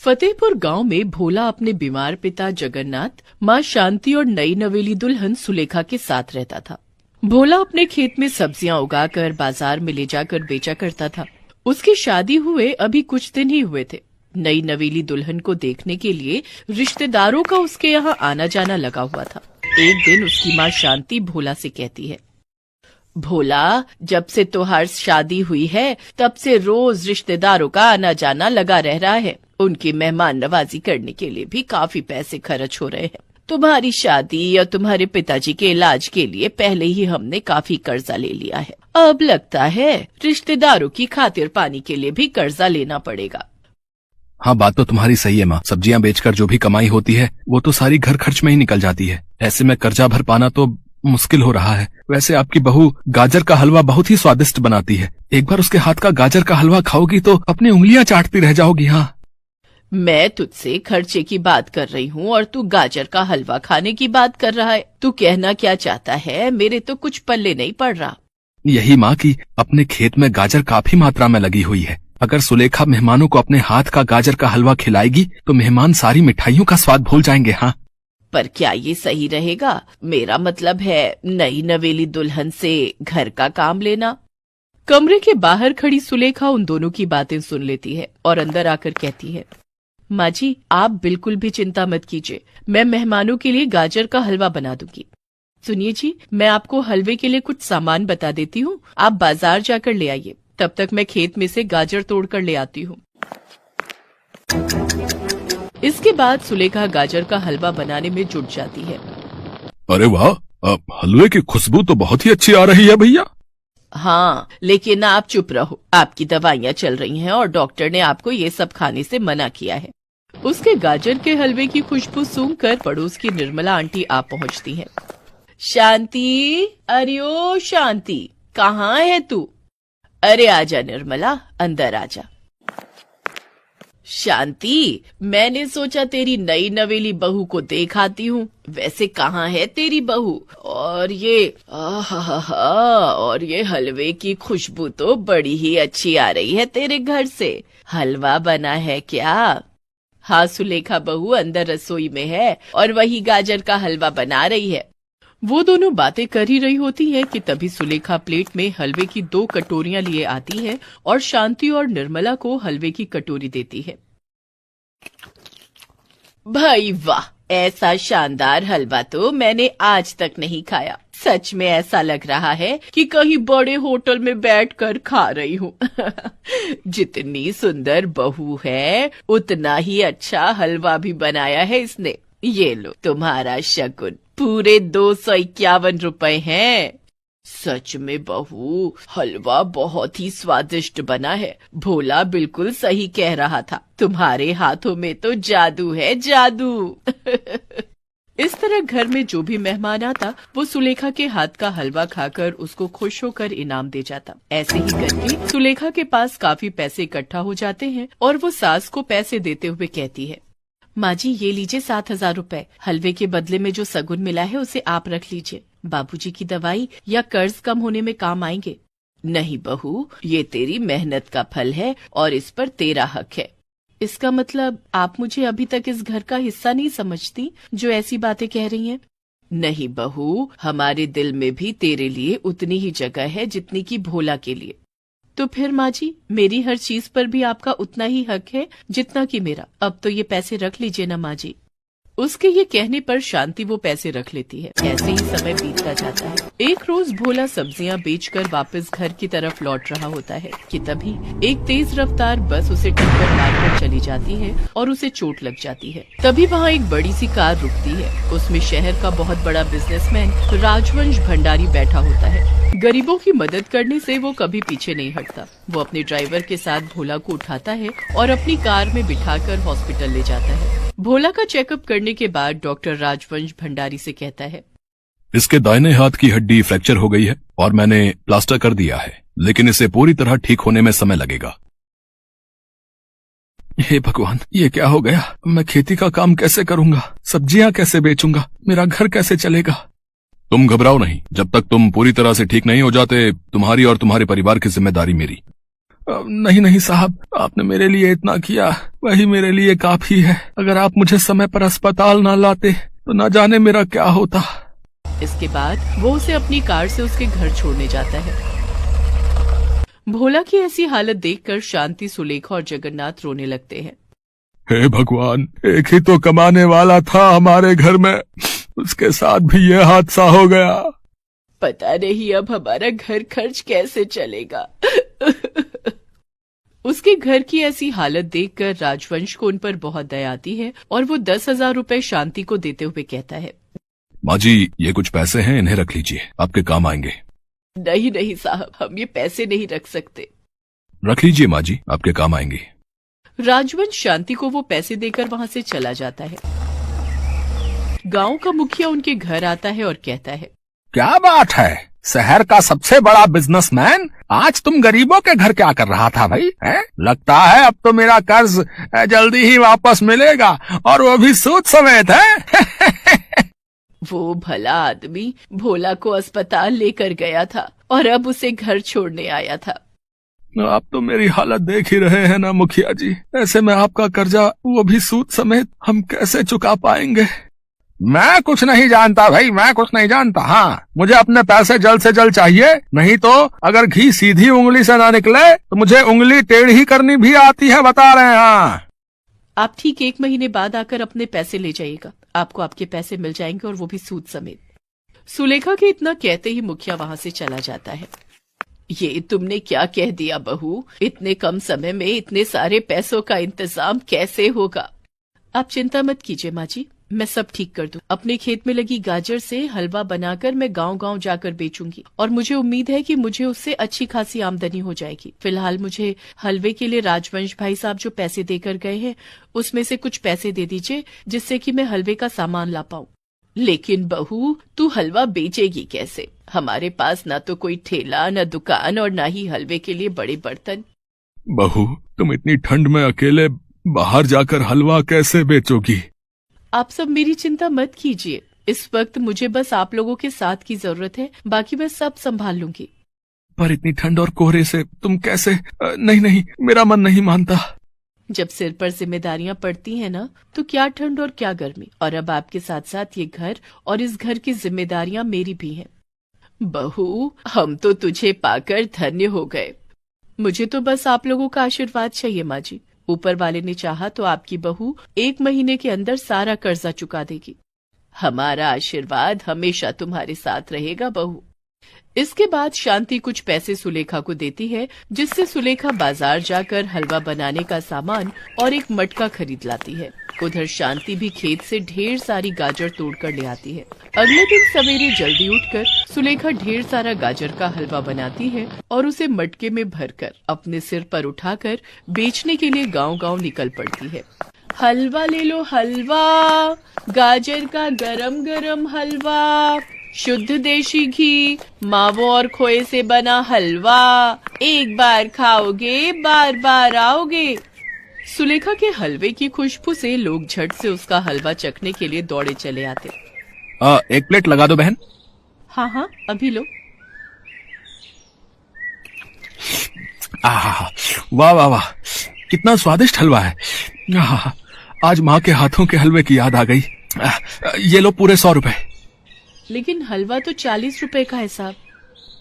फतेहपुर गांव में भोला अपने बीमार पिता जगन्नाथ, माँ शांति और नई नवेली दुल्हन सुलेखा के साथ रहता था। भोला अपने खेत में सब्जियां उगाकर बाजार में ले जाकर बेचा करता था। उसकी शादी हुए अभी कुछ दिन ही हुए थे। नई नवेली दुल्हन को देखने के लिए रिश्तेदारों का उसके यहाँ आना जाना लगा हुआ था। एक दिन उसकी माँ शांति भोला से कहती है, भोला, जब से तुम्हारी शादी हुई है तब से रोज रिश्तेदारों का आना जाना लगा रह रहा है। उनकी मेहमान नवाजी करने के लिए भी काफी पैसे खर्च हो रहे हैं। तुम्हारी शादी और तुम्हारे पिताजी के इलाज के लिए पहले ही हमने काफी कर्जा ले लिया है। अब लगता है रिश्तेदारों की खातिर पानी के लिए भी कर्जा लेना पड़ेगा। हाँ, बात तो तुम्हारी सही है माँ। सब्जियां बेचकर जो भी कमाई होती है वो तो सारी घर खर्च में ही निकल जाती है। ऐसे में कर्जा भर पाना तो मुश्किल हो रहा है। वैसे आपकी बहू गाजर का हलवा बहुत ही स्वादिष्ट बनाती है। एक बार उसके हाथ का गाजर का हलवा खाओगी तो अपनी उंगलियां चाटती रह जाओगी। हाँ, मैं तुझसे खर्चे की बात कर रही हूँ और तू गाजर का हलवा खाने की बात कर रहा है। तू कहना क्या चाहता है? मेरे तो कुछ पल्ले नहीं पड़ रहा। यही माँ की अपने खेत में गाजर काफी मात्रा में लगी हुई है। अगर सुलेखा मेहमानों को अपने हाथ का गाजर का हलवा खिलाएगी तो मेहमान सारी मिठाइयों का स्वाद भूल जाएंगे। हाँ, पर क्या ये सही रहेगा? मेरा मतलब है नई नवेली दुल्हन से घर का काम लेना। कमरे के बाहर खड़ी सुलेखा उन दोनों की बातें सुन लेती है और अंदर आकर कहती है, माँ जी, आप बिल्कुल भी चिंता मत कीजिए। मैं मेहमानों के लिए गाजर का हलवा बना दूंगी। सुनिए जी, मैं आपको हलवे के लिए कुछ सामान बता देती हूँ। आप बाजार जाकर ले आइए। तब तक मैं खेत में से गाजर तोड़कर ले आती हूँ। इसके बाद सुलेखा गाजर का हलवा बनाने में जुट जाती है। अरे वाह, हलवे की खुशबू तो बहुत ही अच्छी आ रही है भैया। हाँ, लेकिन आप चुप रहो। आपकी दवाइयाँ चल रही हैं और डॉक्टर ने आपको ये सब खाने से मना किया है। उसके गाजर के हलवे की खुशबू सूंघकर पड़ोस की निर्मला आंटी आ पहुँचती है। शांति, अरे ओ शांति, कहाँ है तू? अरे आजा निर्मला, अंदर आजा। शांति, मैंने सोचा तेरी नई नवेली बहू को देख आती हूँ। वैसे कहाँ है तेरी बहू? और ये हलवे की खुशबू तो बड़ी ही अच्छी आ रही है तेरे घर से। हलवा बना है क्या? हाँ सुलेखा बहू अंदर रसोई में है और वही गाजर का हलवा बना रही है। वो दोनों बातें कर ही रही होती है कि तभी सुलेखा प्लेट में हलवे की 2 कटोरियां लिए आती है और शांति और निर्मला को हलवे की कटोरी देती है। भाई वाह, ऐसा शानदार हलवा तो मैंने आज तक नहीं खाया। सच में ऐसा लग रहा है कि कहीं बड़े होटल में बैठकर खा रही हूँ। जितनी सुंदर बहू है उतना ही अच्छा हलवा भी बनाया है इसने। ये लो तुम्हारा शगुन, पूरे 251 रुपए हैं। सच में बहू, हलवा बहुत ही स्वादिष्ट बना है। भोला बिल्कुल सही कह रहा था। तुम्हारे हाथों में तो जादू है, जादू। इस तरह घर में जो भी मेहमान आता वो सुलेखा के हाथ का हलवा खाकर उसको खुश होकर इनाम दे जाता। ऐसे ही करके सुलेखा के पास काफी पैसे इकट्ठा हो जाते हैं और वो सास को पैसे देते हुए कहती है, माँ जी ये लीजिए 7,000 रुपए। हलवे के बदले में जो सगुन मिला है उसे आप रख लीजिए। बाबूजी की दवाई या कर्ज कम होने में काम आएंगे। नहीं बहू, ये तेरी मेहनत का फल है और इस पर तेरा हक है। इसका मतलब आप मुझे अभी तक इस घर का हिस्सा नहीं समझती जो ऐसी बातें कह रही हैं? नहीं बहू, हमारे दिल में भी तेरे लिए उतनी ही जगह है जितनी की भोला के लिए। तो फिर माँ जी, मेरी हर चीज पर भी आपका उतना ही हक है जितना कि मेरा। अब तो ये पैसे रख लीजिए ना माँ जी। उसके ये कहने पर शांति वो पैसे रख लेती है। ऐसे ही समय बीतता जाता है। एक रोज भोला सब्जियां बेचकर वापस घर की तरफ लौट रहा होता है कि तभी एक तेज रफ्तार बस उसे टक्कर मारकर चली जाती है और उसे चोट लग जाती है। तभी वहाँ एक बड़ी सी कार रुकती है। उसमें शहर का बहुत बड़ा बिजनेसमैन राजवंश भंडारी बैठा होता है। गरीबों की मदद करने से वो कभी पीछे नहीं हटता। वो अपने ड्राइवर के साथ भोला को उठाता है और अपनी कार में बिठाकर हॉस्पिटल ले जाता है। भोला का चेकअप करने के बाद डॉक्टर राजवंश भंडारी से कहता है, इसके दाहिने हाथ की हड्डी फ्रैक्चर हो गई है और मैंने प्लास्टर कर दिया है, लेकिन इसे पूरी तरह ठीक होने में समय लगेगा। हे भगवान, ये क्या हो गया? मैं खेती का काम कैसे करूंगा? सब्जियां कैसे बेचूंगा? मेरा घर कैसे चलेगा? तुम घबराओ नहीं। जब तक तुम पूरी तरह से ठीक नहीं हो जाते, तुम्हारी और तुम्हारे परिवार की जिम्मेदारी मेरी। नहीं नहीं साहब, आपने मेरे लिए इतना किया, वही मेरे लिए काफी है। अगर आप मुझे समय पर अस्पताल ना लाते तो ना जाने मेरा क्या होता। इसके बाद वो उसे अपनी कार से उसके घर छोड़ने जाता है। भोला की ऐसी हालत देखकर शांति, सुलेखा और जगन्नाथ रोने लगते हैं। हे भगवान, एक ही तो कमाने वाला था हमारे घर में, उसके साथ भी ये हादसा हो गया। पता नहीं अब हमारा घर खर्च कैसे चलेगा। उसके घर की ऐसी हालत देखकर राजवंश को उन पर बहुत दया आती है और वो 10,000 रुपए शांति को देते हुए कहता है, माँ जी, ये कुछ पैसे हैं, इन्हें रख लीजिए, आपके काम आएंगे। नहीं नहीं साहब, हम ये पैसे नहीं रख सकते। रख लीजिए माँ जी, आपके काम आएंगे। राजवंश शांति को वो पैसे देकर वहाँ से चला जाता है। गांव का मुखिया उनके घर आता है और कहता है, क्या बात है, शहर का सबसे बड़ा बिजनेसमैन, आज तुम गरीबों के घर क्या कर रहा था भाई? लगता है अब तो मेरा कर्ज जल्दी ही वापस मिलेगा, और वो भी सूद समेत है। वो भला आदमी भोला को अस्पताल लेकर गया था और अब उसे घर छोड़ने आया था। आप तो मेरी हालत देख ही रहे हैं ना मुखिया जी, ऐसे में आपका कर्जा, वो भी सूद समेत, हम कैसे चुका पाएंगे? मैं कुछ नहीं जानता भाई, मैं कुछ नहीं जानता। हाँ, मुझे अपने पैसे जल्द से जल्द चाहिए, नहीं तो अगर घी सीधी उंगली से ना निकले तो मुझे उंगली टेढ़ी करनी भी आती है, बता रहे हैं। हाँ, आप ठीक 1 महीने बाद आकर अपने पैसे ले जाइएगा, आपको आपके पैसे मिल जाएंगे और वो भी सूद समेत। सुलेखा के इतना कहते ही मुखिया वहाँ से चला जाता है। ये तुमने क्या कह दिया बहू, इतने कम समय में इतने सारे पैसों का इंतजाम कैसे होगा? आप चिंता मत कीजिए माँ जी, मैं सब ठीक कर दूं। अपने खेत में लगी गाजर से हलवा बनाकर मैं गांव-गांव जाकर बेचूंगी और मुझे उम्मीद है कि मुझे उससे अच्छी खासी आमदनी हो जाएगी। फिलहाल मुझे हलवे के लिए राजवंश भाई साहब जो पैसे देकर गए हैं, उसमें से कुछ पैसे दे दीजिए, जिससे कि मैं हलवे का सामान ला पाऊं। लेकिन बहू, तू हलवा बेचेगी कैसे? हमारे पास न तो कोई ठेला, न दुकान और न ही हलवे के लिए बड़े बर्तन। बहू, तुम इतनी ठंड में अकेले बाहर जाकर हलवा कैसे बेचोगी? आप सब मेरी चिंता मत कीजिए, इस वक्त मुझे बस आप लोगों के साथ की जरूरत है, बाकी मैं सब संभाल लूंगी। पर इतनी ठंड और कोहरे से तुम कैसे? नहीं नहीं, मेरा मन नहीं मानता। जब सिर पर जिम्मेदारियां पड़ती हैं ना, तो क्या ठंड और क्या गर्मी। और अब आपके साथ साथ ये घर और इस घर की जिम्मेदारियां मेरी भी हैं। बहू, हम तो तुझे पाकर धन्य हो गए। मुझे तो बस आप लोगों का आशीर्वाद चाहिए माँ जी। ऊपर वाले ने चाहा तो आपकी बहू 1 महीने के अंदर सारा कर्जा चुका देगी। हमारा आशीर्वाद हमेशा तुम्हारे साथ रहेगा बहू। इसके बाद शांति कुछ पैसे सुलेखा को देती है, जिससे सुलेखा बाजार जाकर हलवा बनाने का सामान और एक मटका खरीद लाती है। उधर शांति भी खेत से ढेर सारी गाजर तोड़कर ले आती है। अगले दिन सवेरे जल्दी उठकर सुलेखा ढेर सारा गाजर का हलवा बनाती है और उसे मटके में भरकर अपने सिर पर उठाकर बेचने के लिए गांव-गांव निकल पड़ती है। हलवा ले लो हलवा, गाजर का गरम गरम हलवा, शुद्ध देशी घी, मावों और खोए से बना हलवा, एक बार खाओगे बार बार आओगे। सुलेखा के हलवे की खुशबू से लोग झट से उसका हलवा चखने के लिए दौड़े चले आते। 1 प्लेट लगा दो बहन। हाँ हाँ, अभी लो। वाह वाह वाह, कितना स्वादिष्ट हलवा है। आज माँ के हाथों के हलवे की याद आ गई। ये लो पूरे 100 रुपए। लेकिन हलवा तो 40 रुपए का है साहब।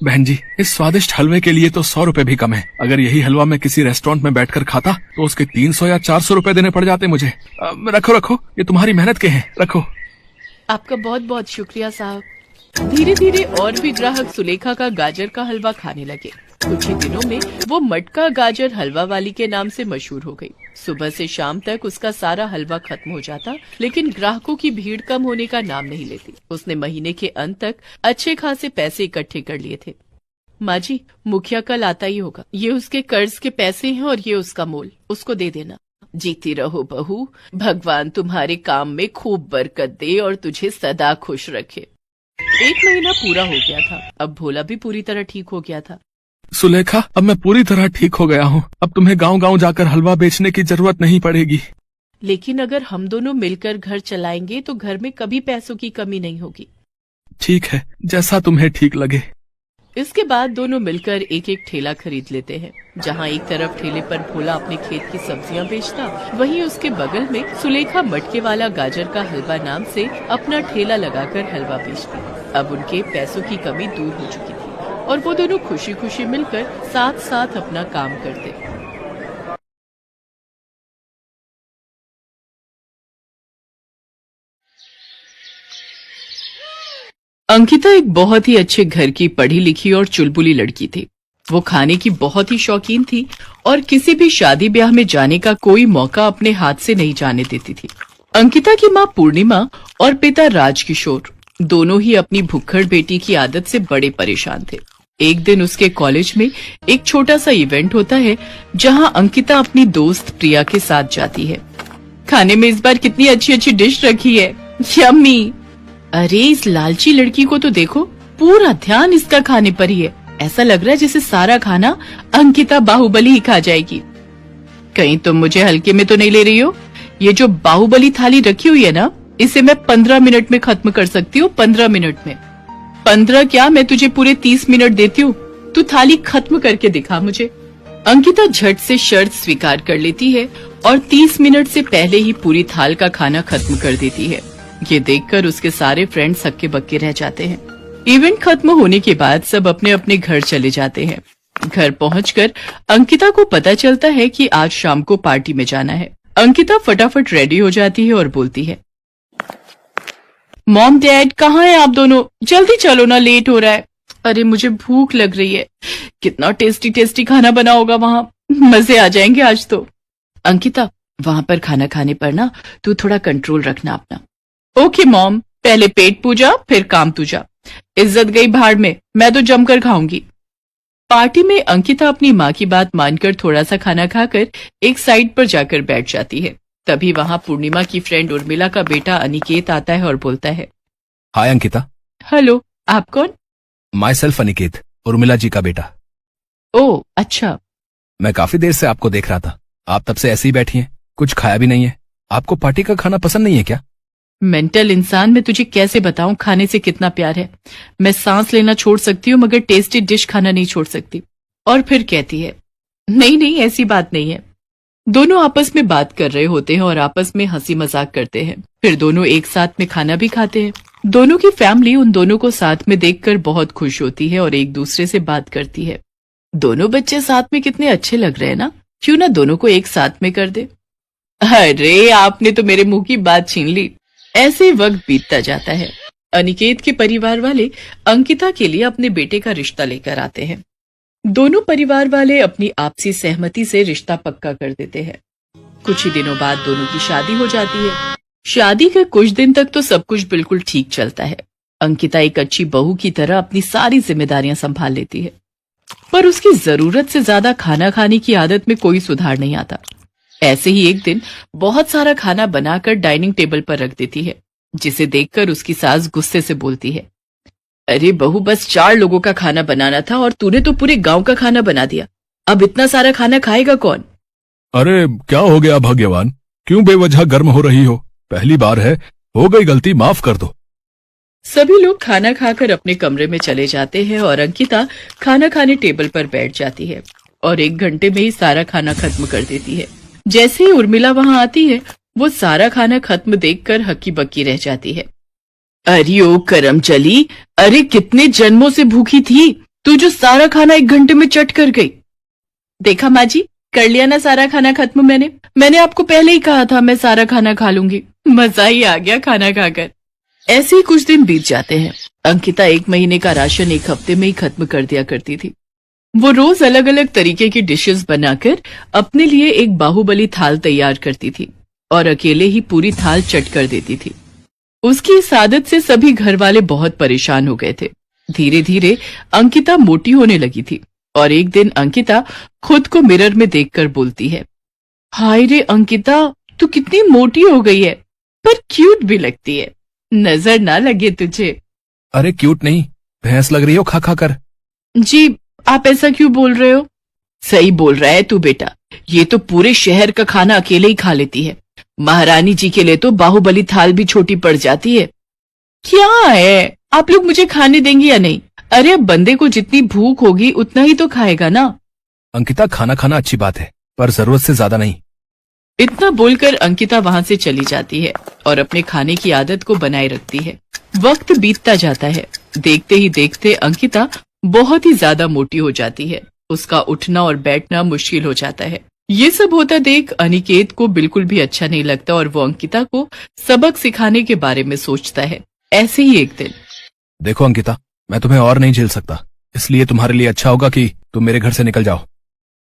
बहन जी, इस स्वादिष्ट हलवे के लिए तो 100 रुपए भी कम है। अगर यही हलवा मैं किसी रेस्टोरेंट में बैठकर खाता तो उसके 300 या 400 रुपए देने पड़ जाते मुझे। रखो रखो, ये तुम्हारी मेहनत के हैं, रखो। आपका बहुत बहुत शुक्रिया साहब। धीरे धीरे और भी ग्राहक सुलेखा का गाजर का हलवा खाने लगे। कुछ ही दिनों में वो मटका गाजर हलवा वाली के नाम से मशहूर हो गई। सुबह से शाम तक उसका सारा हलवा खत्म हो जाता, लेकिन ग्राहकों की भीड़ कम होने का नाम नहीं लेती। उसने महीने के अंत तक अच्छे खासे पैसे इकट्ठे कर लिए थे। माँ जी, मुखिया कल आता ही होगा। ये उसके कर्ज के पैसे हैं और ये उसका मोल, उसको दे देना। जीती रहो बहू, भगवान तुम्हारे काम में खूब बरकत दे और तुझे सदा खुश रखे। 1 महीना पूरा हो गया था। अब भोला भी पूरी तरह ठीक हो गया था। सुलेखा, अब मैं पूरी तरह ठीक हो गया हूँ। अब तुम्हें गांव-गांव जाकर हलवा बेचने की जरूरत नहीं पड़ेगी। लेकिन अगर हम दोनों मिलकर घर चलाएंगे तो घर में कभी पैसों की कमी नहीं होगी। ठीक है, जैसा तुम्हें ठीक लगे। इसके बाद दोनों मिलकर एक एक ठेला खरीद लेते हैं। जहाँ एक तरफ ठेले पर भोला अपने खेत की सब्जियां बेचता, वहीं उसके बगल में सुलेखा मटके वाला गाजर का हलवा नाम से अपना ठेला लगाकर हलवा बेचती। अब उनके पैसों की कमी दूर हो चुकी थी और वो दोनों खुशी खुशी मिलकर साथ साथ अपना काम करते। अंकिता एक बहुत ही अच्छे घर की पढ़ी लिखी और चुलबुली लड़की थी। वो खाने की बहुत ही शौकीन थी और किसी भी शादी ब्याह में जाने का कोई मौका अपने हाथ से नहीं जाने देती थी। अंकिता की माँ पूर्णिमा और पिता राजकिशोर दोनों ही अपनी भुक्खड़ बेटी की आदत से बड़े परेशान थे। एक दिन उसके कॉलेज में एक छोटा सा इवेंट होता है जहां अंकिता अपनी दोस्त प्रिया के साथ जाती है। खाने में इस बार कितनी अच्छी अच्छी डिश रखी है, यम्मी। अरे इस लालची लड़की को तो देखो, पूरा ध्यान इसका खाने पर ही है। ऐसा लग रहा है जैसे सारा खाना अंकिता बाहुबली ही खा जाएगी। कहीं तुम मुझे हल्के में तो नहीं ले रही हो? ये जो बाहुबली थाली रखी हुई है ना, इसे मैं 15 मिनट में खत्म कर सकती हूँ। 15 मिनट में 15 क्या, मैं तुझे पूरे 30 मिनट देती हूँ। तू थाली खत्म करके दिखा मुझे। अंकिता झट से शर्त स्वीकार कर लेती है और 30 मिनट से पहले ही पूरी थाल का खाना खत्म कर देती है। ये देखकर उसके सारे फ्रेंड्स हक्के बक्के रह जाते हैं। इवेंट खत्म होने के बाद सब अपने अपने घर चले जाते हैं। घर पहुंचकर अंकिता को पता चलता है कि आज शाम को पार्टी में जाना है। अंकिता फटाफट रेडी हो जाती है और बोलती है, मॉम डैड कहाँ हैं आप दोनों? जल्दी चलो ना, लेट हो रहा है। अरे मुझे भूख लग रही है, कितना टेस्टी टेस्टी खाना बना होगा वहाँ, मजे आ जाएंगे आज तो। अंकिता, वहाँ पर खाना खाने पर ना तू थोड़ा कंट्रोल रखना अपना। ओके मॉम, पहले पेट पूजा फिर काम तुझा। इज्जत गई भाड़ में, मैं तो जमकर खाऊंगी। पार्टी में अंकिता अपनी माँ की बात मानकर थोड़ा सा खाना खाकर एक साइड पर जाकर बैठ जाती है। तभी वहाँ पूर्णिमा की फ्रेंड उर्मिला का बेटा अनिकेत आता है और बोलता है, हाय अंकिता। हेलो, आप कौन? माई सेल्फ अनिकेत, उर्मिला जी का बेटा। ओह अच्छा। मैं काफी देर से आपको देख रहा था, आप तब से ऐसे ही बैठी हैं, कुछ खाया भी नहीं है। आपको पार्टी का खाना पसंद नहीं है क्या? मेंटल इंसान, मैं तुझे कैसे बताऊं खाने से कितना प्यार है। मैं सांस लेना छोड़ सकती हूँ मगर टेस्टी डिश खाना नहीं छोड़ सकती। और फिर कहती है, नहीं नहीं ऐसी बात नहीं है। दोनों आपस में बात कर रहे होते हैं और आपस में हंसी मजाक करते हैं। फिर दोनों एक साथ में खाना भी खाते हैं। दोनों की फैमिली उन दोनों को साथ में देखकर बहुत खुश होती है और एक दूसरे से बात करती है। दोनों बच्चे साथ में कितने अच्छे लग रहे हैं ना, क्यों ना दोनों को एक साथ में कर दे। अरे आपने तो मेरे मुंह की बात छीन ली। ऐसे वक्त बीतता जाता है। अनिकेत के परिवार वाले अंकिता के लिए अपने बेटे का रिश्ता लेकर आते हैं। दोनों परिवार वाले अपनी आपसी सहमति से रिश्ता पक्का कर देते हैं। कुछ ही दिनों बाद दोनों की शादी हो जाती है। शादी के कुछ दिन तक तो सब कुछ बिल्कुल ठीक चलता है। अंकिता एक अच्छी बहू की तरह अपनी सारी जिम्मेदारियां संभाल लेती है, पर उसकी जरूरत से ज्यादा खाना खाने की आदत में कोई सुधार नहीं आता। ऐसे ही एक दिन बहुत सारा खाना बनाकर डाइनिंग टेबल पर रख देती है, जिसे देखकर उसकी सास गुस्से से बोलती है, अरे बहू, बस 4 लोगों का खाना बनाना था और तूने तो पूरे गांव का खाना बना दिया। अब इतना सारा खाना खाएगा कौन? अरे क्या हो गया भाग्यवान, क्यों बेवजह गर्म हो रही हो? पहली बार है, हो गई गलती, माफ कर दो। सभी लोग खाना खाकर अपने कमरे में चले जाते हैं और अंकिता खाना खाने टेबल पर बैठ जाती है और 1 घंटे में ही सारा खाना खत्म कर देती है। जैसे ही उर्मिला वहां आती है, वो सारा खाना खत्म देखकर हक्की बक्की रह जाती है। अरे ओ करम चली, अरे कितने जन्मों से भूखी थी तू, जो सारा खाना 1 घंटे में चट कर गई। देखा माँ जी, कर लिया ना सारा खाना खत्म। मैंने आपको पहले ही कहा था मैं सारा खाना खा लूंगी। मजा ही आ गया खाना खाकर। ऐसे ही कुछ दिन बीत जाते हैं। अंकिता 1 महीने का राशन 1 हफ्ते में ही खत्म कर दिया करती थी। वो रोज अलग अलग तरीके की डिशेस बनाकर अपने लिए एक बाहुबली थाल तैयार करती थी और अकेले ही पूरी थाल चट कर देती थी। उसकी इस आदत से सभी घर वाले बहुत परेशान हो गए थे। धीरे धीरे अंकिता मोटी होने लगी थी और एक दिन अंकिता खुद को मिरर में देखकर बोलती है, हाय रे अंकिता, तू कितनी मोटी हो गई है, पर क्यूट भी लगती है, नजर ना लगे तुझे। अरे क्यूट नहीं, भैंस लग रही हो खा खा कर। जी, आप ऐसा क्यों बोल रहे हो? सही बोल रहा है तू बेटा, ये तो पूरे शहर का खाना अकेले ही खा लेती है। महारानी जी के लिए तो बाहुबली थाल भी छोटी पड़ जाती है। क्या है, आप लोग मुझे खाने देंगे या नहीं? अरे अब बंदे को जितनी भूख होगी उतना ही तो खाएगा ना। अंकिता, खाना खाना अच्छी बात है, पर जरूरत से ज्यादा नहीं। इतना बोलकर अंकिता वहां से चली जाती है और अपने खाने की आदत को बनाए रखती है। वक्त बीतता जाता है। देखते ही देखते अंकिता बहुत ही ज्यादा मोटी हो जाती है। उसका उठना और बैठना मुश्किल हो जाता है। ये सब होता देख अनिकेत को बिल्कुल भी अच्छा नहीं लगता और वो अंकिता को सबक सिखाने के बारे में सोचता है। ऐसे ही एक दिन, देखो अंकिता, मैं तुम्हें और नहीं झेल सकता, इसलिए तुम्हारे लिए अच्छा होगा कि तुम मेरे घर से निकल जाओ।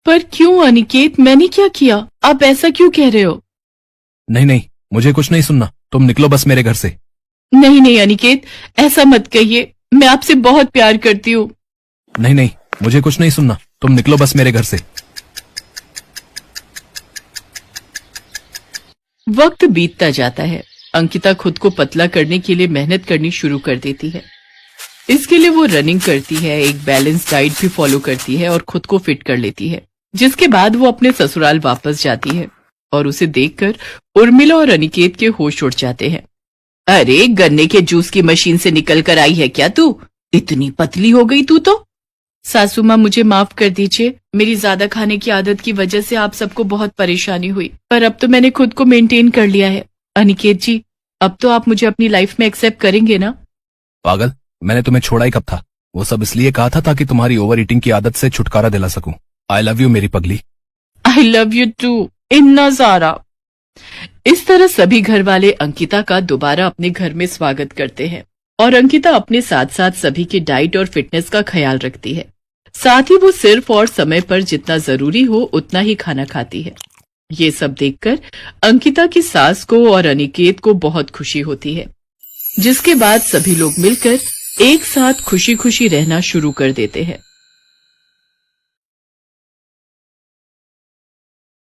पर क्यों अनिकेत, मैंने क्या किया? आप ऐसा क्यों कह रहे हो? नहीं नहीं, मुझे कुछ नहीं सुनना, तुम निकलो बस मेरे घर से। नहीं नहीं अनिकेत, ऐसा मत कहिए, मैं आपसे बहुत प्यार करती हूँ। नहीं नहीं, मुझे कुछ नहीं सुनना, तुम निकलो बस मेरे घर से। वक्त बीतता जाता है। अंकिता खुद को पतला करने के लिए मेहनत करनी शुरू कर देती है। इसके लिए वो रनिंग करती है, एक बैलेंस डाइट भी फॉलो करती है और खुद को फिट कर लेती है। जिसके बाद वो अपने ससुराल वापस जाती है और उसे देखकर उर्मिला और अनिकेत के होश उड़ जाते हैं। अरे, गन्ने के जूस की मशीन से निकल कर आई है क्या तू? इतनी पतली हो गई तू तो। सासू माँ, मुझे माफ कर दीजिए, मेरी ज्यादा खाने की आदत की वजह से आप सबको बहुत परेशानी हुई, पर अब तो मैंने खुद को मेंटेन कर लिया है। अनिकेत जी, अब तो आप मुझे अपनी लाइफ में एक्सेप्ट करेंगे ना? पागल, मैंने तुम्हें छोड़ा ही कब था? वो सब इसलिए कहा था ताकि तुम्हारी ओवर ईटिंग की आदत से छुटकारा दिला सकूं। आई लव यू मेरी पगली। आई लव यू टू, इन्ना सारा। इस तरह सभी घर वाले अंकिता का दोबारा अपने घर में स्वागत करते हैं और अंकिता अपने साथ साथ सभी की डाइट और फिटनेस का ख्याल रखती है। साथ ही वो सिर्फ और समय पर जितना जरूरी हो उतना ही खाना खाती है। ये सब देखकर अंकिता की सास को और अनिकेत को बहुत खुशी होती है, जिसके बाद सभी लोग मिलकर एक साथ खुशी खुशी रहना शुरू कर देते हैं।